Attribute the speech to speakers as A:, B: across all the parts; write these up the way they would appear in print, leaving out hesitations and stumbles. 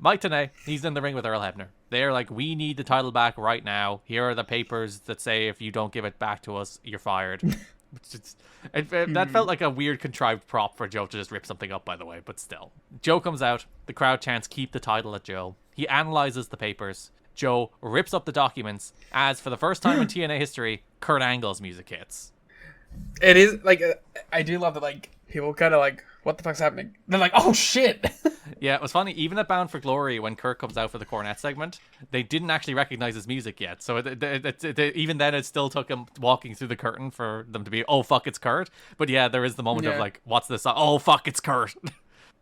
A: Mike Tenay, he's in the ring with Earl Hebner. They're like, we need the title back right now. Here are the papers that say if you don't give it back to us, you're fired. That felt like a weird contrived prop for Joe to just rip something up, by the way, but still. Joe comes out. The crowd chants, keep the title at Joe. He analyzes the papers. Joe rips up the documents as, for the first time in TNA history, Kurt Angle's music hits.
B: It is, like, I do love that, like, people kind of like, what the fuck's happening? They're like, oh shit!
A: Yeah, it was funny. Even at Bound for Glory, when Kurt comes out for the cornet segment, they didn't actually recognize his music yet. So even then, it still took him walking through the curtain for them to be, oh, fuck, it's Kurt. But yeah, there is the moment of like, what's this? Oh, fuck, it's Kurt.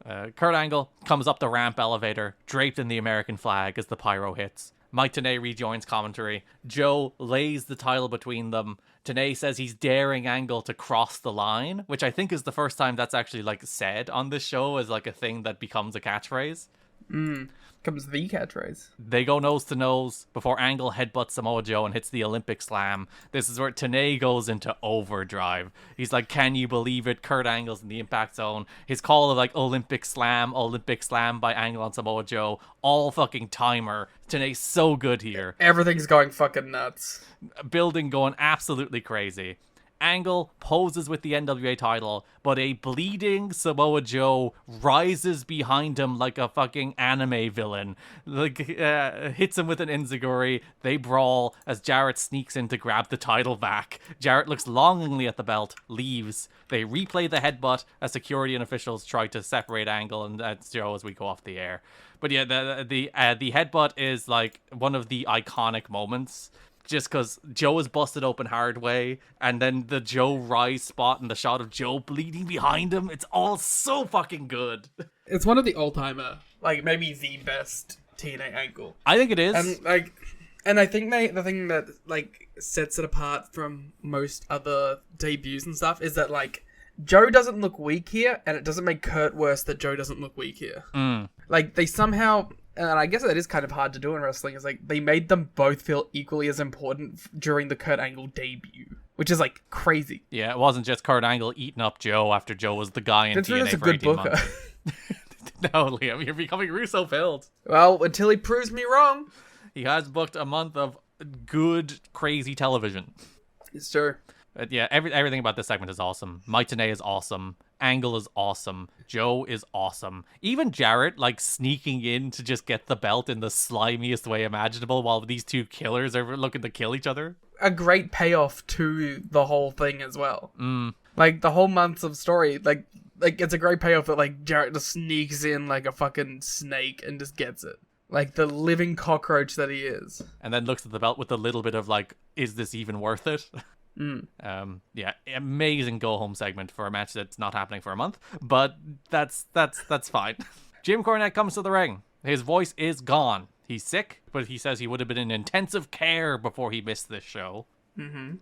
A: Kurt Angle comes up the ramp elevator, draped in the American flag as the pyro hits. Mike Tenay rejoins commentary. Joe lays the title between them. Tenay says he's daring Angle to cross the line, which I think is the first time that's actually like said on this show as like a thing that becomes a catchphrase.
B: Comes the catchphrase.
A: They go nose to nose before Angle headbutts Samoa Joe and hits the Olympic Slam. This is where Tenay goes into overdrive. He's like, can you believe it? Kurt Angle's in the Impact Zone. His call of like Olympic Slam by Angle on Samoa Joe. All fucking timer. Tenay's so good here.
B: Everything's going fucking nuts.
A: Building going absolutely crazy. Angle poses with the NWA title, but a bleeding Samoa Joe rises behind him like a fucking anime villain. Like, hits him with an enziguri. They brawl as Jarrett sneaks in to grab the title back. Jarrett looks longingly at the belt, leaves. They replay the headbutt as security and officials try to separate Angle and Joe as we go off the air. But yeah, the headbutt is like one of the iconic moments. Just because Joe is busted open hard way, and then the Joe rise spot and the shot of Joe bleeding behind him, it's all so fucking good.
B: It's one of the all-timer, like maybe the best TNA angle.
A: I think it is.
B: And I think the thing that like sets it apart from most other debuts and stuff is that like Joe doesn't look weak here, and it doesn't make Kurt worse that Joe doesn't look weak here. Like they somehow. And I guess that is kind of hard to do in wrestling, is like they made them both feel equally as important during the Kurt Angle debut, which is like crazy.
A: Yeah, it wasn't just Kurt Angle eating up Joe after Joe was the guy in TNA for 18 months. No, Liam, you're becoming Russo-filled.
B: Well, until he proves me wrong.
A: He has booked a month of good, crazy television.
B: It's true.
A: But yeah, everything about this segment is awesome. Mike Tenay is awesome. Angle is awesome. Joe is awesome. Even Jarrett, like, sneaking in to just get the belt in the slimiest way imaginable while these two killers are looking to kill each other.
B: A great payoff to the whole thing as well. Like, the whole months of story, like it's a great payoff that, like, Jarrett just sneaks in like a fucking snake and just gets it. Like, the living cockroach that he is.
A: And then looks at the belt with a little bit of, like, is this even worth it? Yeah, amazing go home segment for a match that's not happening for a month, but that's fine. Jim Cornette comes to the ring. His voice is gone. He's sick, but he says he would have been in intensive care before he missed this show.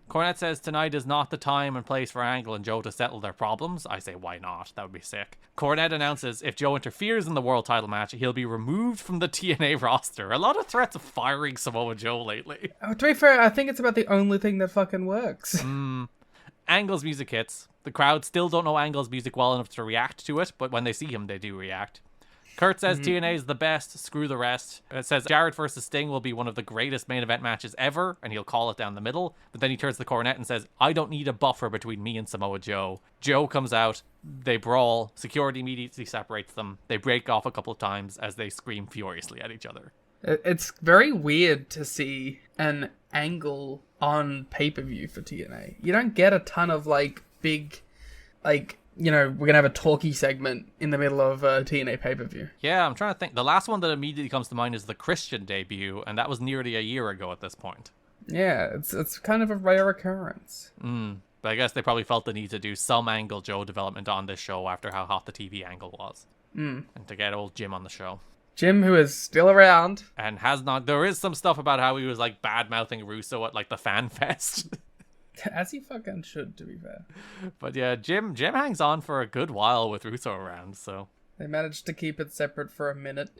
A: Cornette says tonight is not the time and place for Angle and Joe to settle their problems. I say, why not? That would be sick. Cornette announces if Joe interferes in the world title match, he'll be removed from the TNA roster. A lot of threats of firing Samoa Joe lately.
B: Oh, to be fair, I think it's about the only thing that fucking works.
A: Angle's music hits. The crowd still don't know Angle's music well enough to react to it, but when they see him, they do react. Kurt says TNA is the best, screw the rest. It says Jarrett versus Sting will be one of the greatest main event matches ever, and he'll call it down the middle. But then he turns to the Cornette and says, I don't need a buffer between me and Samoa Joe. Joe comes out, they brawl, security immediately separates them. They break off a couple of times as they scream furiously at each other.
B: It's very weird to see an Angle on pay-per-view for TNA. You don't get a ton of, like, big, like, you know, we're going to have a talkie segment in the middle of a TNA pay-per-view.
A: Yeah, I'm trying to think. The last one that immediately comes to mind is the Christian debut, and that was nearly a year ago at this point.
B: Yeah, it's kind of a rare occurrence.
A: But I guess they probably felt the need to do some Angle Joe development on this show after how hot the TV angle was. And to get old Jim on the show.
B: Jim, who is still around.
A: And has not... There is some stuff about how he was, like, bad-mouthing Russo at, like, the Fan Fest.
B: As he fucking should, to be fair.
A: But yeah, Jim hangs on for a good while with Russo around, so...
B: They managed to keep it separate for a minute.